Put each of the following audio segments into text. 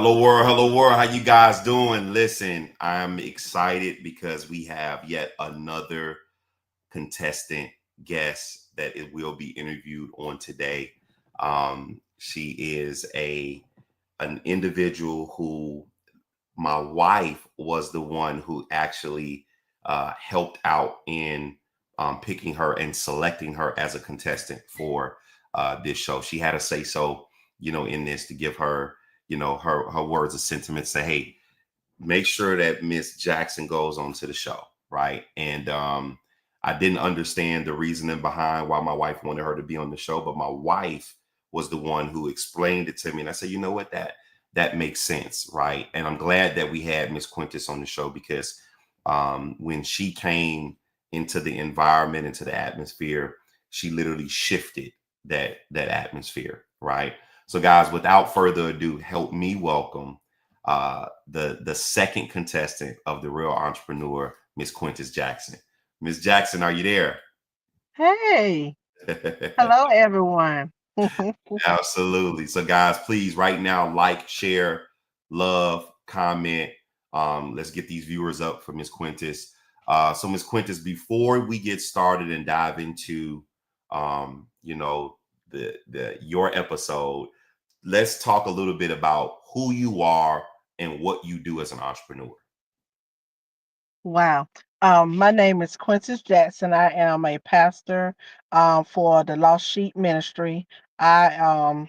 Hello world, hello world. How you guys doing? Listen, I'm excited because we have yet another contestant guest that it will be interviewed on today. She is an individual who my wife was the one who actually helped out in picking her and selecting her as a contestant for this show. She had to say so, in this to give her, her words of sentiment. Say, hey, make sure that Miss Jackson goes on to the show, right? And I didn't understand the reasoning behind why my wife wanted her to be on the show, but my wife was the one who explained it to me, and I said, you know what, that makes sense, right? And I'm glad that we had Miss Quintes on the show because when she came into the environment, into the atmosphere, she literally shifted that atmosphere, right? So, guys, without further ado, help me welcome the second contestant of the Real Entrepreneur, Miss Quintes Jackson. Miss Jackson, are you there? Hey, hello everyone. Absolutely. So, guys, please right now like, share, love, comment. Let's get these viewers up for Miss Quintes. So, Miss Quintes, before we get started and dive into, the your episode, let's talk a little bit about who you are and what you do as an entrepreneur. Wow. My name is Quintes Jackson. I am a pastor for the Lost Sheep Ministry. I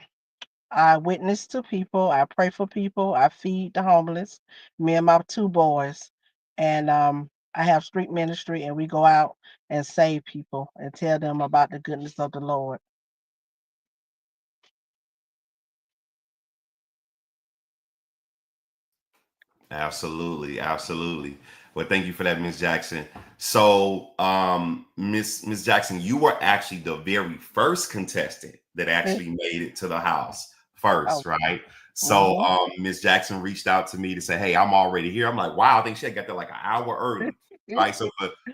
I witness to people, I pray for people, I feed the homeless, me and my two boys. And I have street ministry and we go out and save people and tell them about the goodness of the Lord. Absolutely, absolutely. Well, thank you for that, Miss Jackson. So, Miss Jackson, you were actually the very first contestant that actually made it to the house first, Oh, right? So, mhm. Miss Jackson reached out to me to say, "Hey, I'm already here." I'm like, "Wow!" I think she had got there like an hour early, right? So,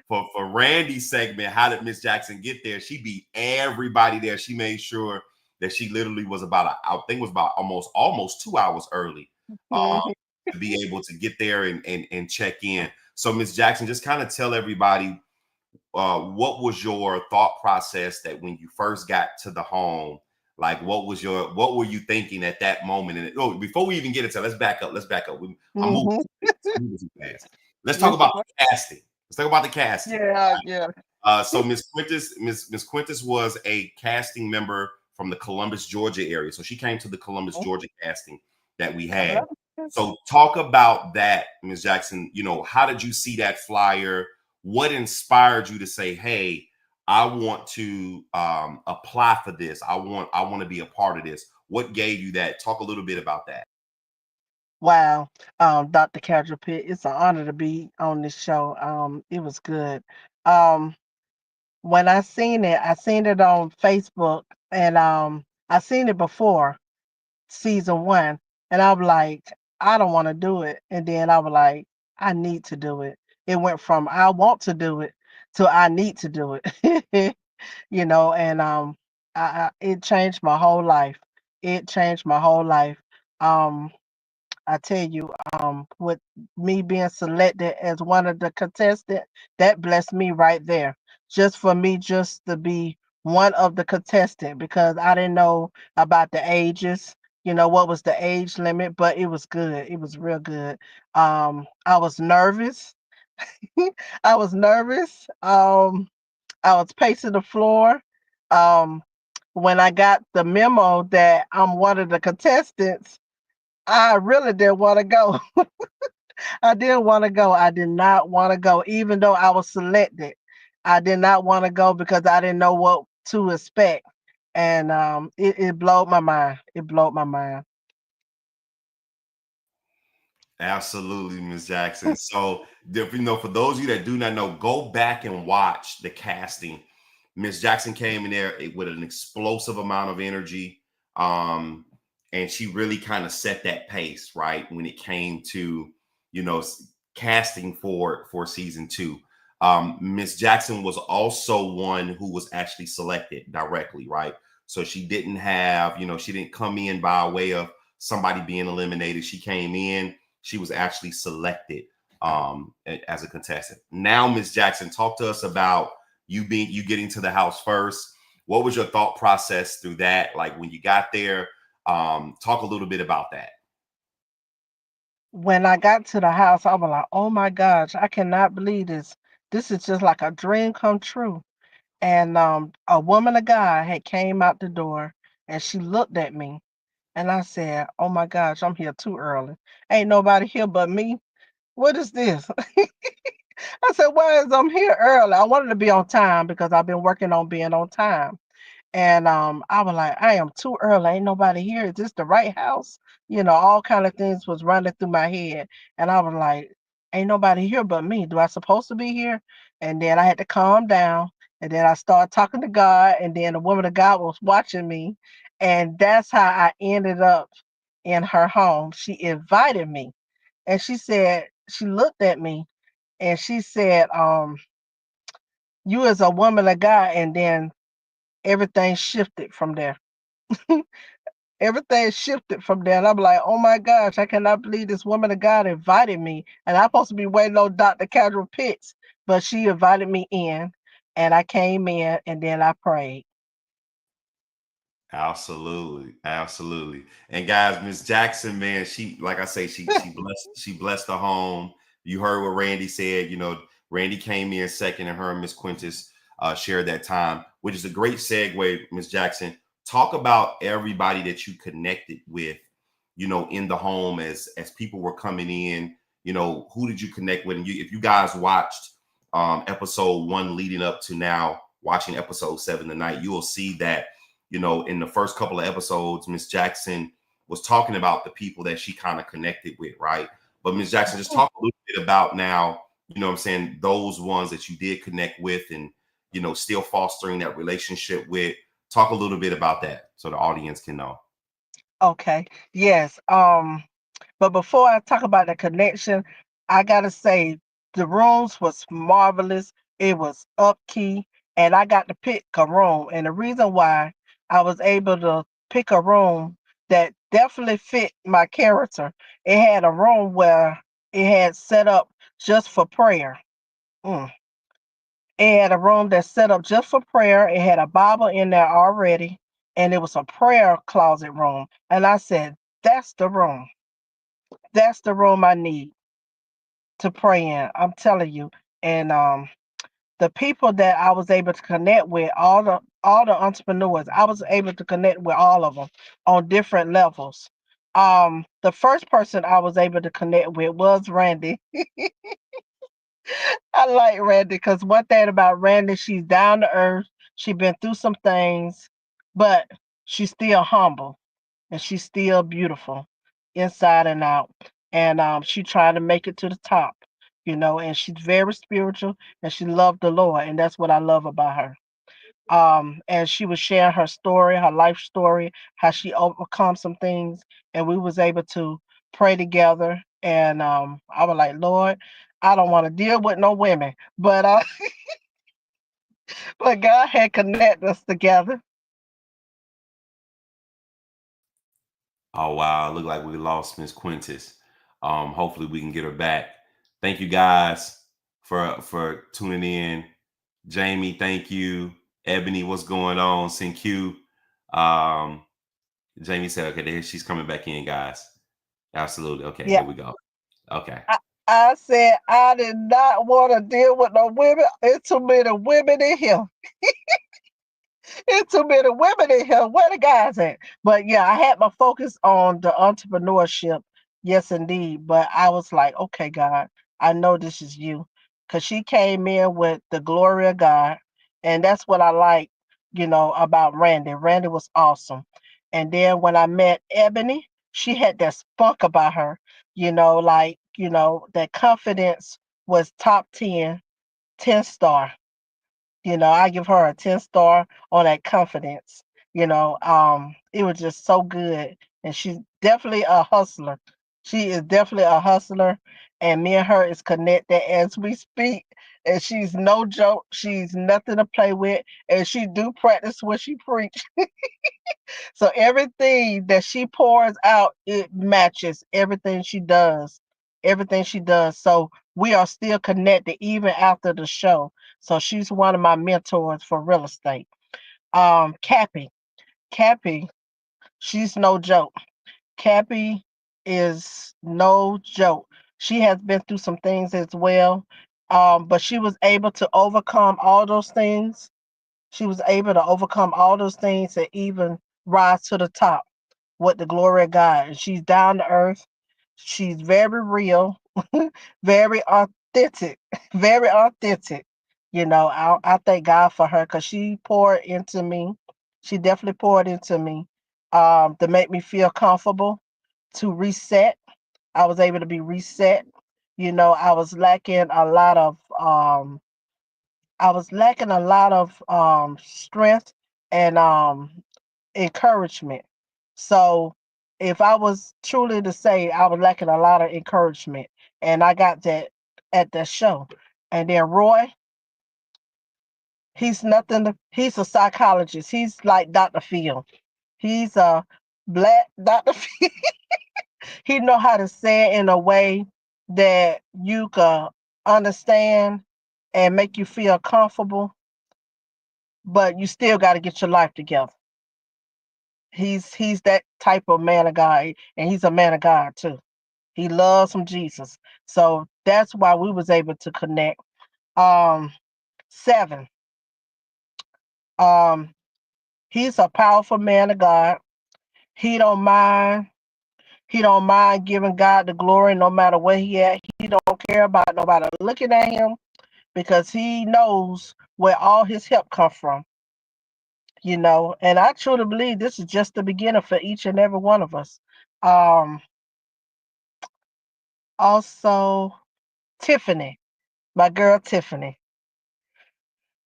for Randy's segment, how did Miss Jackson get there? She beat everybody there. She made sure that she literally was I think it was about almost 2 hours early. Um, Mhm. to be able to get there and check in. So, Miss Jackson, just kind of tell everybody what was your thought process that when you first got to the home, like what were you thinking at that moment? And before we even get into, let's back up. Let's back up. I'm moving Mhm. too fast. I'm moving too fast. Let's talk Yes, about the casting. Let's talk about the casting. yeah, yeah. So Miss Quintes was a casting member from the Columbus, Georgia area. So she came to the Columbus, Georgia casting that we I had. love it. So talk about that, Miss Jackson. How did you see that flyer? What inspired you to say, "Hey, I want to apply for this. I want to be a part of this." What gave you that? Talk a little bit about that. Wow, Dr. Kendra Pitt, it's an honor to be on this show. It was good. Um, when I seen it on Facebook, and I seen it before season one, and I'm like, I don't want to do it, and then I was like, I need to do it. It went from I want to do it to I need to do it, and it changed my whole life. It changed my whole life. Um, I tell you, with me being selected as one of the contestants, that blessed me right there. Just for me, just to be one of the contestant, because I didn't know about the ages, what was the age limit, but it was good. It was real good. I was nervous. I was nervous. I was pacing the floor. Um, when I got the memo that I'm one of the contestants, I really didn't want to go. I didn't want to go. I did not want to go, even though I was selected. I did not want to go because I didn't know what to expect, and it blowed my mind. It blowed my mind. Absolutely, Miss Jackson. So, for those of you that do not know, go back and watch the casting. Miss Jackson came in there with an explosive amount of energy, um, and she really kind of set that pace, right? When it came to, casting for season two. Miss Jackson was also one who was actually selected directly, right? So she didn't have, she didn't come in by way of somebody being eliminated. She came in. She was actually selected as a contestant. Now, Miss Jackson, talk to us about you getting to the house first. What was your thought process through that? Like when you got there, talk a little bit about that. When I got to the house, I was like, "Oh my gosh, I cannot believe this. This is just like a dream come true." And a woman of God had came out the door, and she looked at me, and I said, "Oh my gosh, I'm here too early. Ain't nobody here but me. What is this?" I said, "Why is I'm here early?" I wanted to be on time because I've been working on being on time. And I was like, I am too early. Ain't nobody here. Is this the right house? All kind of things was running through my head. And I was like, ain't nobody here but me. Do I supposed to be here? And then I had to calm down. And then I started talking to God. And then the woman of God was watching me. And that's how I ended up in her home. She invited me. And she said, she looked at me and she said, you as a woman of God. And then everything shifted from there. Everything shifted from there. And I'm like, oh my gosh, I cannot believe this woman of God invited me. And I'm supposed to be waiting on Dr. Cadra Pitts, but she invited me in and I came in and then I prayed. Absolutely, absolutely. And guys, Miss Jackson, man, she like I say, she blessed the home. You heard what Randy said. Randy came in second, and her and Miss Quintes shared that time, which is a great segue. Miss Jackson, talk about everybody that you connected with, in the home as people were coming in. Who did you connect with? And if you guys watched episode 1 leading up to now watching episode 7 tonight, you will see that in the first couple of episodes, Miss Jackson was talking about the people that she kind of connected with, right? But Miss Jackson, just talk a little bit about now, what I'm saying, those ones that you did connect with and, still fostering that relationship with. Talk a little bit about that so the audience can know. Okay. Yes. But before I talk about the connection, I gotta say the rooms was marvelous. It was upkey, and I got to pick a room. And the reason why I was able to pick a room that definitely fit my character, it had a room where it had set up just for prayer. Mm. It had a room that's set up just for prayer. It had a Bible in there already, and it was a prayer closet room. And I said, "That's the room. That's the room I need to pray in." I'm telling you. And the people that I was able to connect with, all the entrepreneurs, I was able to connect with all of them on different levels. The first person I was able to connect with was Randy. I like Randy because one thing about Randy, she's down to earth. She's been through some things, but she's still humble and she's still beautiful inside and out. And she tried to make it to the top, and she's very spiritual and she loved the Lord. And that's what I love about her. And she was sharing her story, her life story, how she overcome some things, and we was able to pray together. And I was like, Lord, I don't want to deal with no women, but but God had connected us together. Oh wow, look like we lost Miss Quintus. Hopefully we can get her back. Thank you guys for tuning in. Jamie, thank you. Ebony, what's going on? Q. Um, Jamie said, okay, there she's coming back in, guys. Absolutely. Okay, Yeah, there we go. Okay. I, I said I did not want to deal with no women. It's too many women in here. It's too many women in here. Where the guys at? But yeah, I had my focus on the entrepreneurship. Yes, indeed. But I was like, okay, God, I know this is you. Because she came in with the glory of God. And that's what I like, about Randy. Randy was awesome. And then when I met Ebony, she had that spunk about her, that confidence was top 10, 10 star. I give her a 10 star on that confidence. It was just so good. And she's definitely a hustler. She is definitely a hustler. and me and her is connected as we speak. And she's no joke. She's nothing to play with, and she do practice what she preach. So everything that she pours out, it matches everything she does. Everything she does. So we are still connected even after the show. So she's one of my mentors for real estate. Cappy. Cappy, she's no joke. Cappy is no joke. She has been through some things as well. But she was able to overcome all those things. She was able to overcome all those things and even rise to the top with the glory of God. And she's down to earth. She's very real, very authentic, very authentic. I thank God for her because she poured into me. She definitely poured into me to make me feel comfortable, to reset. I was able to be reset. I was lacking a lot of strength and encouragement. So if I was truly to say I was lacking a lot of encouragement, and I got that at the show. And then Roy, he's nothing. He's a psychologist. He's like Dr. Phil. He's a black Dr. Phil. He know how to say it in a way that you can understand and make you feel comfortable, but you still got to get your life together. He's that type of man of God, and he's a man of God too. He loves some Jesus. So that's why we was able to connect. Um, Seven. Um, he's a powerful man of God. He don't mind. He don't mind giving God the glory no matter where he at. He don't care about nobody looking at him because he knows where all his help come from. And I truly believe this is just the beginning for each and every one of us. Um, Also, Tiffany, my girl Tiffany.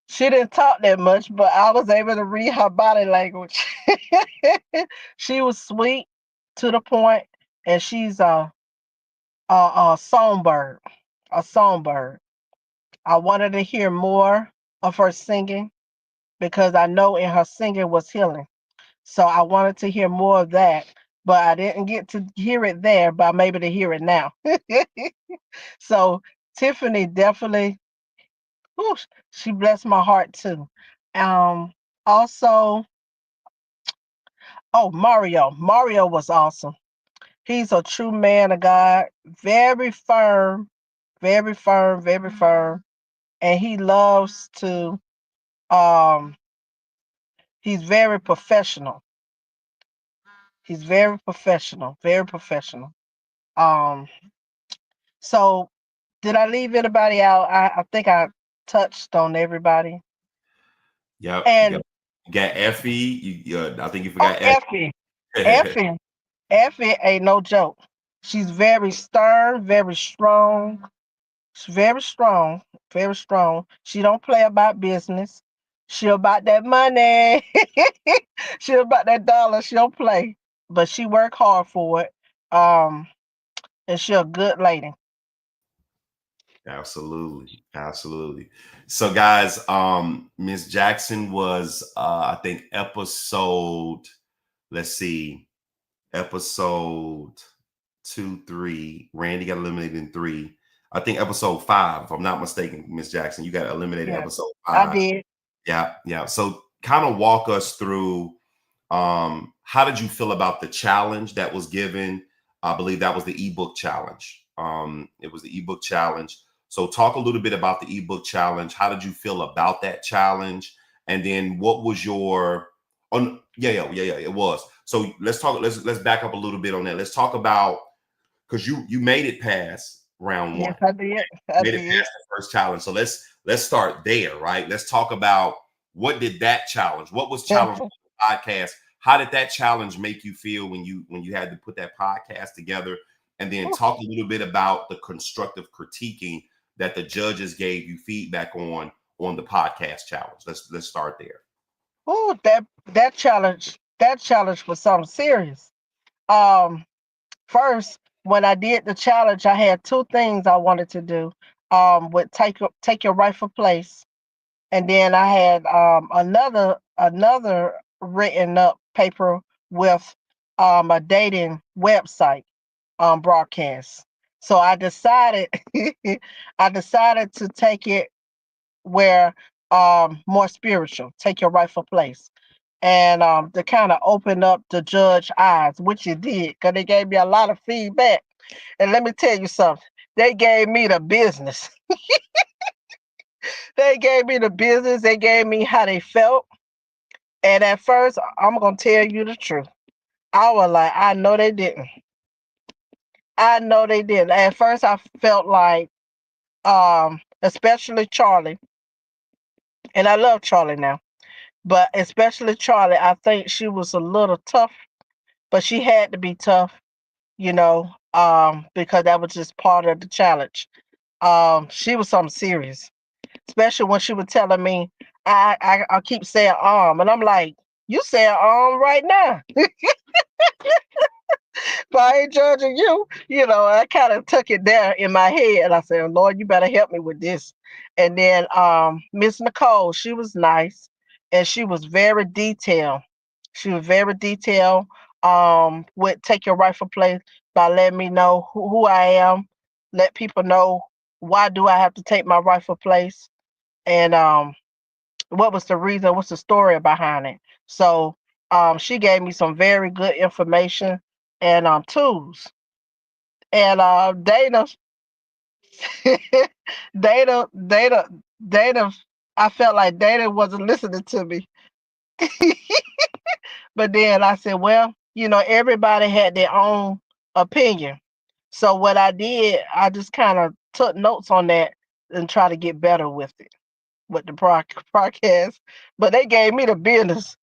She didn't talk that much, but I was able to read her body language. She was sweet to the point, and she's a songbird. A songbird. I wanted to hear more of her singing because I know in her singing was healing. So I wanted to hear more of that, but I didn't get to hear it there, but I'm able to hear it now. So Tiffany definitely, whew, she blessed my heart too. Um, Also, oh, Mario. Mario was awesome. He's a true man of God, very firm, very firm, very firm. And he loves to, um, he's very professional. He's very professional, very professional. Um, so did I leave anybody out? I think I touched on everybody. Yep. And You got Effie. I think you oh, forgot Effie, Effie. Effie, Effie ain't no joke. She's very stern, very strong. She's very strong, very strong. She don't play about business. She about that money. She about that dollar. She don't play, but she work hard for it. Um, and she a good lady. Absolutely. Absolutely. So guys, Miss Jackson was I think episode, let's see, episode 2, 3. Randy got eliminated in 3. I think episode 5, if I'm not mistaken, Miss Jackson, you got eliminated Yeah, episode I 5. did. Yeah, yeah. So kind of walk us through how did you feel about the challenge that was given? I believe that was the ebook challenge. It was the ebook challenge. So talk a little bit about the ebook challenge. How did you feel about that challenge? And then what was your oh yeah, it was. So let's back up a little bit on that. Let's talk about because you made it past round Yes, one, I did. I made it did. past the first challenge. So let's start there, right? Let's talk about what did that challenge? What was challenge podcast? How did that challenge make you feel when you had to put that podcast together? And then talk a little bit about the constructive critiquing that the judges gave you feedback on the podcast challenge. Let's start there. Ooh, that challenge was something serious. Um, First, when I did the challenge, I had two things I wanted to do. With take your rightful place, and then I had another written up paper with a dating website broadcast. So I decided I decided to take it where more spiritual, take your rightful place. And to kind of open up the judge eyes, which it did, because they gave me a lot of feedback. And let me tell you something. They gave me the business. They gave me the business. They gave me how they felt. And at first, I'm gonna tell you the truth. I was like, I know they didn't. I know they didn't. At first, I felt like, especially Charlie, and I love Charlie now, but especially Charlie, I think she was a little tough, but she had to be tough, because that was just part of the challenge. She was something serious, especially when she was telling me, I keep saying and I'm like, you saying right now. But I ain't judging you. I kind of took it there in my head. And I said, Lord, you better help me with this. And then Miss Nicole, she was nice and she was very detailed. She was very detailed. Would take your rightful place by letting me know who I am, let people know why do I have to take my rightful place, and what was the reason, what's the story behind it. So she gave me some very good information and tools. And Dana, Dana, Dana, I felt like Dana wasn't listening to me. But then I said, well, everybody had their own opinion. So what I did, I just kind of took notes on that and try to get better with it, with the podcast. But they gave me the business.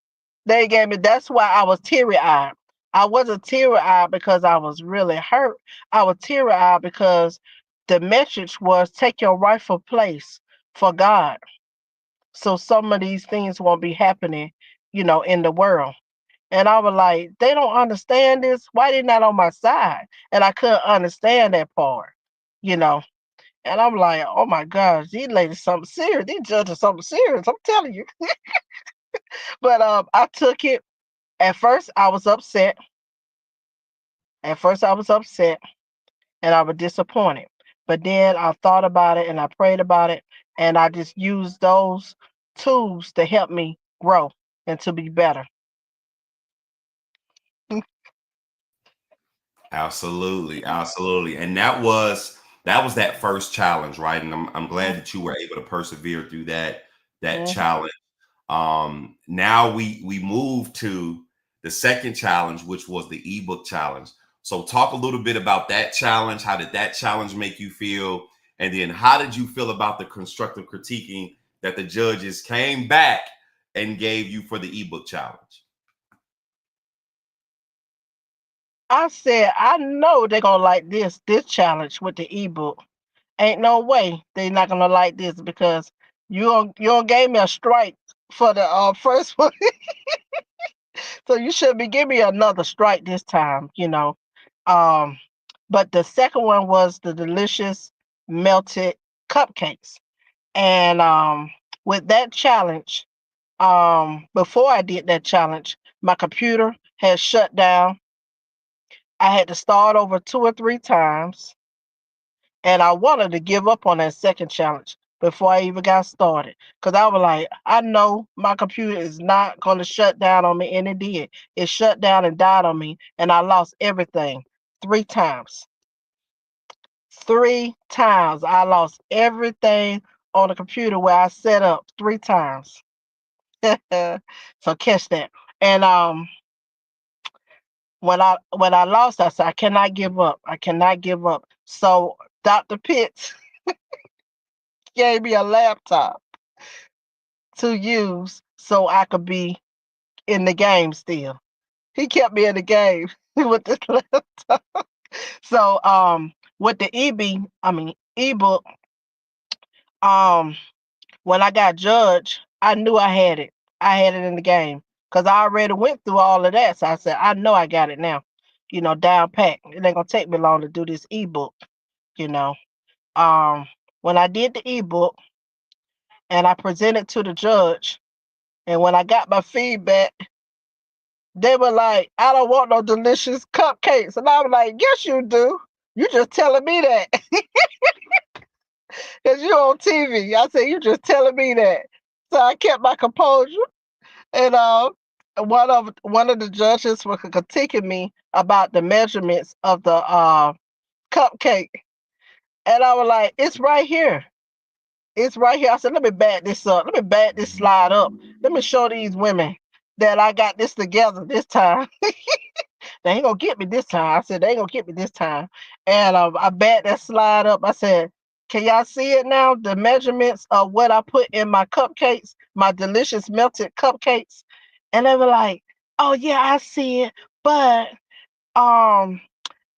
They gave me, that's why I was teary eyed. I wasn't teary eyed because I was really hurt. I was teary eyed because the message was take your rightful place for God. So some of these things won't be happening, in the world. And I was like, they don't understand this. Why they not on my side? And I couldn't understand that part, you know. And I'm like, oh my gosh, these ladies something serious. These judges something serious. I'm telling you. But I took it. At first, I was upset. At first, I was upset and I was disappointed. But then I thought about it and I prayed about it, and I just used those tools to help me grow and to be better. Absolutely, absolutely. And that was that first challenge, right? And I'm glad that you were able to persevere through that Mm-hmm. challenge. Now we move to the second challenge, which was the ebook challenge. So talk a little bit about that challenge. How did that challenge make you feel? And then how did you feel about the constructive critiquing that the judges came back and gave you for the ebook challenge? I said, I know they're gonna like this challenge with the ebook. Ain't no way they're not gonna like this because you gave me a strike for the first one, so you should be giving me another strike this time. Um, but the second one was the delicious melted cupcakes, and with that challenge, before I did that challenge, my computer had shut down. I had to start over two or three times, and I wanted to give up on that second challenge before I even got started. Because I was like, I know my computer is not going to shut down on me. And it did. It shut down and died on me. And I lost everything three times. Three times. I lost everything on the computer where I set up three times. So catch that. And when I lost, I said, I cannot give up. I cannot give up. So Dr. Pitts gave me a laptop to use so I could be in the game still. He kept me in the game with this laptop. So with the ebook, um when I got judged, I knew I had it. I had it in the game because I already went through all of that. So I said, I know I got it now. down pat. It ain't gonna take me long to do this ebook, you know. Um, when I did the ebook and I presented to the judge, and when I got my feedback, they were like, "I don't want no delicious cupcakes," and I was like, "Yes, you do. You just telling me that because you on TV." I said, "You just telling me that." So I kept my composure, and one of the judges was critiquing me about the measurements of the cupcake, and I was like, "It's right here. It's right here." I said, "Let me back this up. Let me back this slide up. Let me show these women that I got this together this time. They ain't gonna get me this time." I said, "They ain't gonna get me this time." And I backed that slide up. I said, "Can y'all see it now? The measurements of what I put in my cupcakes, my delicious melted cupcakes." And they were like, "Oh yeah, I see it, but um,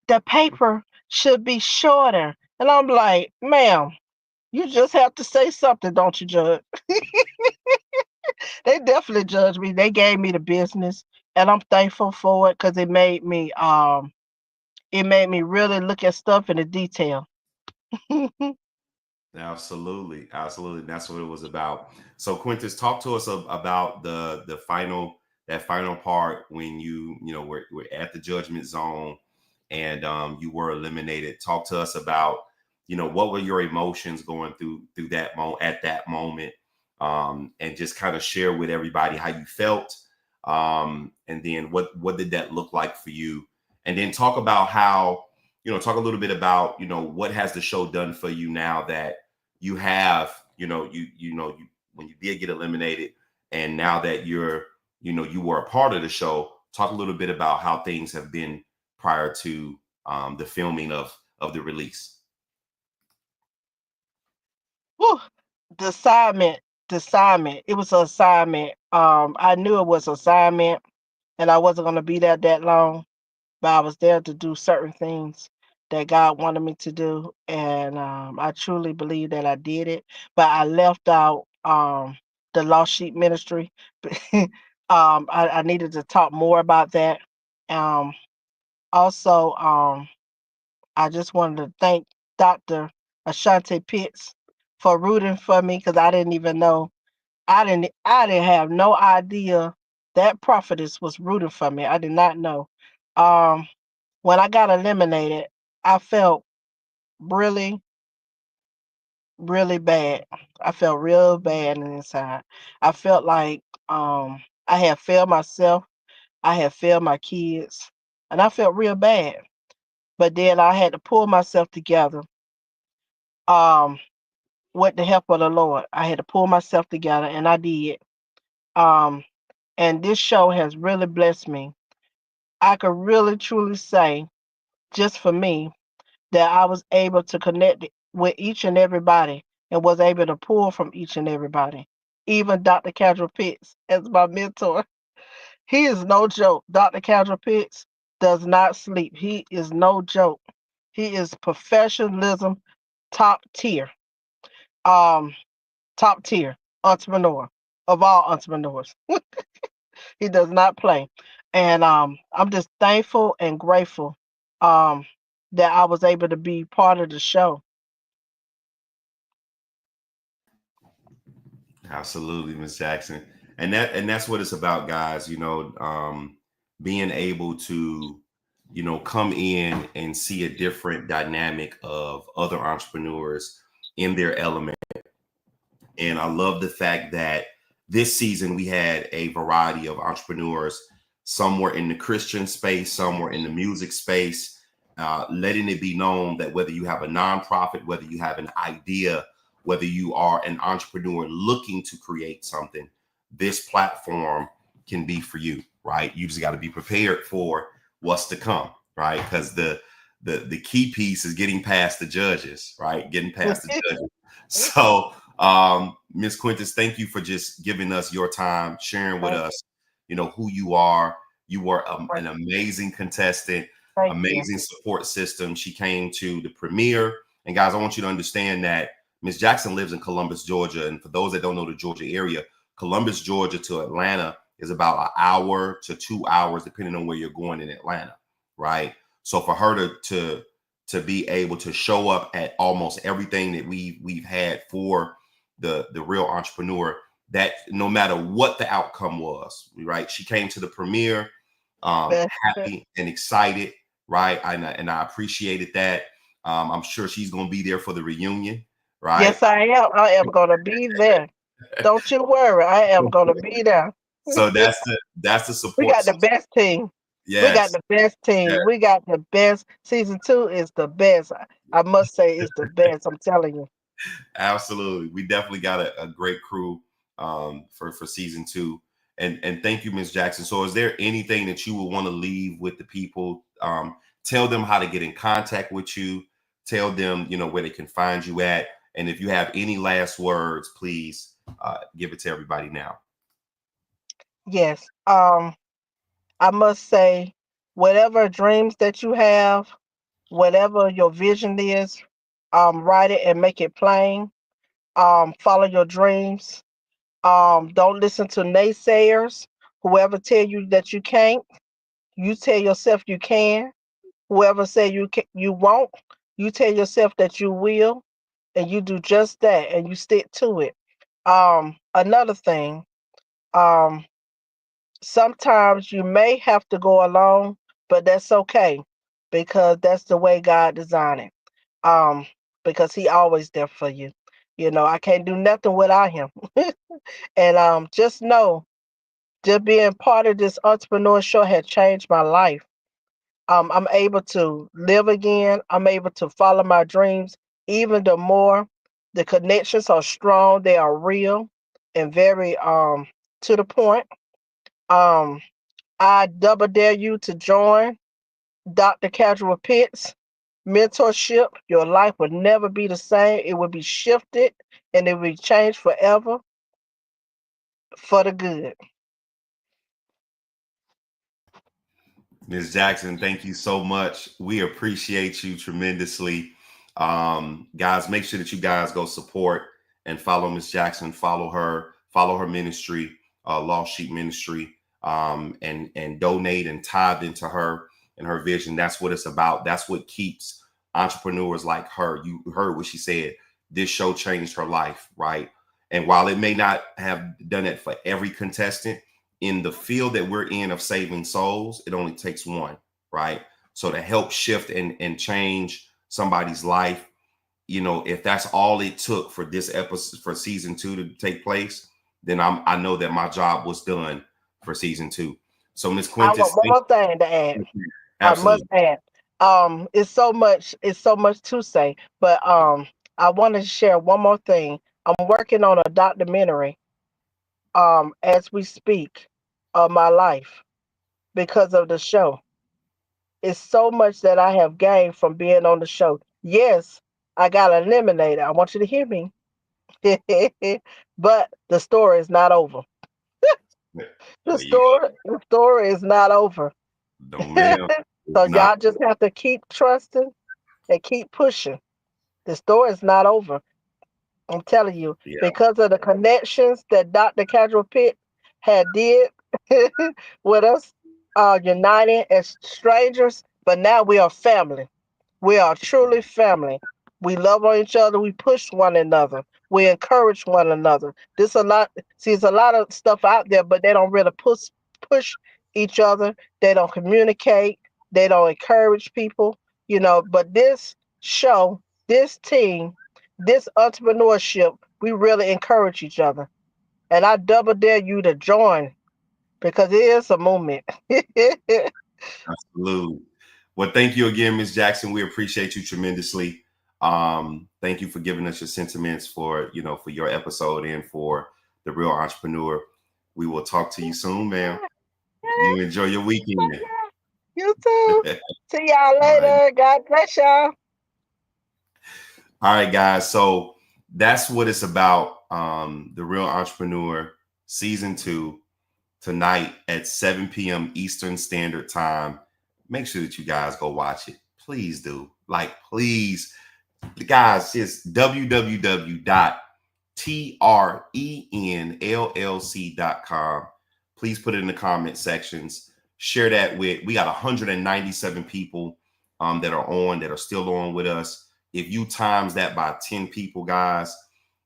the paper should be shorter." And I'm like, "Ma'am, you just have to say something, don't you, Judge?" They definitely judged me. They gave me the business, and I'm thankful for it because it made me really look at stuff in the detail. Absolutely, absolutely. That's what it was about. So, Quintus, talk to us about the final that final part when we're at the judgment zone and you were eliminated. Talk to us about what were your emotions going through that moment at that moment, and just kind of share with everybody how you felt, and then what did that look like for you, and then talk about how talk a little bit about what has the show done for you now that you have you when you did get eliminated, and now that you were a part of the show. Talk a little bit about how things have been prior to the filming of the release. Whew. The assignment, the assignment. It was an assignment. I knew it was an assignment, and I wasn't gonna be there that long, but I was there to do certain things that God wanted me to do, and I truly believe that I did it. But I left out the lost sheep ministry. I needed to talk more about that. Um, Also, I just wanted to thank Dr. Ashante Pitts for rooting for me because I didn't even know. I didn't have no idea that prophetess was rooting for me. I did not know. Um, when I got eliminated, I felt really, really bad. I felt real bad inside. I felt like I had failed myself. I had failed my kids, and I felt real bad. But then I had to pull myself together. Um, with the help of the Lord, I had to pull myself together, and I did. Um, and this show has really blessed me. I could really truly say, just for me, that I was able to connect with each and everybody and was able to pull from each and everybody. Even Dr. Cadra Pitts as my mentor. He is no joke. Dr. Cadra Pitts does not sleep. He is no joke. He is professionalism top tier. Um, top tier entrepreneur of all entrepreneurs. He does not play. And I'm just thankful and grateful um, that I was able to be part of the show. Absolutely, Miss Jackson, and that's what it's about, guys. Being able to come in and see a different dynamic of other entrepreneurs in their element. And I love the fact that this season we had a variety of entrepreneurs. Some were in the Christian space, some were in the music space, letting it be known that whether you have a nonprofit, whether you have an idea, whether you are an entrepreneur looking to create something, this platform can be for you, right? You just got to be prepared for what's to come, right? Because the key piece is getting past the judges, right? Getting past the judges. So Ms. Quintes, thank you for just giving us your time, sharing with Thank, us, who you are. You were thank an amazing contestant, thank you. amazing support system. She came to the premiere. And guys, I want you to understand that Ms. Jackson lives in Columbus, Georgia. And for those that don't know the Georgia area, Columbus, Georgia to Atlanta is about an hour to 2 hours, depending on where you're going in Atlanta. right? So for her to be able to show up at almost everything that we've had for the real entrepreneur, that no matter what the outcome was, right? She came to the premiere happy and excited, right? And I appreciated that. I'm sure she's going to be there for the reunion, right? Yes, I am. I am gonna be there. Don't you worry. I am gonna be there. So that's the We support got the system. best team. We got Yes, the best yes, team. We got the best. Season two is the best. I must say, it's the best. I'm telling you. absolutely. We definitely got a great crew for season two. And thank you, Miss Jackson. So is there anything that you would want to leave with the people? Tell them how to get in contact with you. Tell them, where they can find you at. And if you have any last words, please give it to everybody now. Yes. I must say, whatever dreams that you have, whatever your vision is, write it and make it plain. Follow your dreams. Don't listen to naysayers. Whoever tell you that you can't, you tell yourself you can. Whoever say you won't, you tell yourself that you will, and you do just that, and you stick to it. Another thing, um, sometimes you may have to go alone, but that's okay because that's the way God designed it. Um, because He always there for you. I can't do nothing without Him. And just know, just being part of this entrepreneur show had changed my life. I'm able to live again. I'm able to follow my dreams even the more. The connections are strong. They are real and very to the point. Um, I double dare you to join Dr. Casual Pitts mentorship. Your life will never be the same. It will be shifted and it will be changed forever for the good. Ms. Jackson, thank you so much. We appreciate you tremendously. Guys, make sure that you guys go support and follow Ms. Jackson, follow her ministry, Lost Sheep Ministry, and donate and tithe into her and her vision. That's what it's about. That's what keeps entrepreneurs like her. You heard what she said. This show changed her life, right? And while it may not have done it for every contestant, in the field that we're in of saving souls, it only takes one, right? So to help shift and change somebody's life, if that's all it took for this episode for season two to take place, then I know that my job was done for season two. So Miss I want Quintes, one more thing to add. I must absolutely. add. It's so much to say, but I want to share one more thing. I'm working on a documentary as we speak of my life because of the show. It's so much that I have gained from being on the show. Yes, I got eliminated. I want you to hear me. But the story is not over. The Well, you story, the story is not over. don't, ma'am. So It's not. y'all just have to keep trusting and keep pushing. The story is not over. I'm telling you, Yeah, because of the connections that Dr. Casual Pitt had did with us, united as strangers, but now we are family. We are truly family. We love on each other. We push one another. We encourage one another. This a lot. See, there's a lot of stuff out there, but they don't really push each other. They don't communicate. They don't encourage people. But this show, this team, this entrepreneurship, we really encourage each other. And I double dare you to join because it is a movement. absolutely. Well, thank you again, Miss Jackson. We appreciate you tremendously. Thank you for giving us your sentiments for your episode and for the real entrepreneur. We will talk to you soon, ma'am. You enjoy your weekend. You too. All See y'all right. later. God bless y'all. All right, guys. So that's what it's about. The real entrepreneur season two tonight at 7 p.m. Eastern Standard Time. Make sure that you guys go watch it. Please do. Please. Guys, just www.trenllc.com. Please put it in the comment sections. Share that with, we got 197 people that are still on with us. If you times that by 10 people, guys,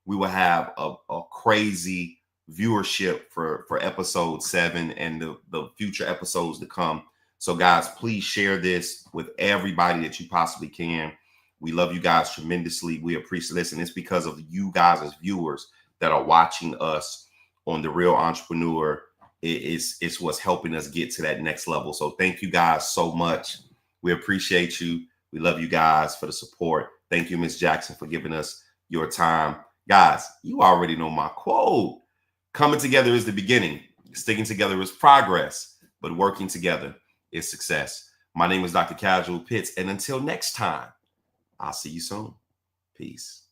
we will have a crazy viewership for episode 7 and the future episodes to come. So guys, please share this with everybody that you possibly can. We love you guys tremendously. We appreciate this, and it's because of you guys as viewers that are watching us on The Real Entrepreneur. It's what's helping us get to that next level. So thank you guys so much. We appreciate you. We love you guys for the support. Thank you, Miss Jackson, for giving us your time. Guys, you already know my quote. Coming together is the beginning. Sticking together is progress. But working together is success. My name is Dr. Casual Pitts. And until next time, I'll see you soon. Peace.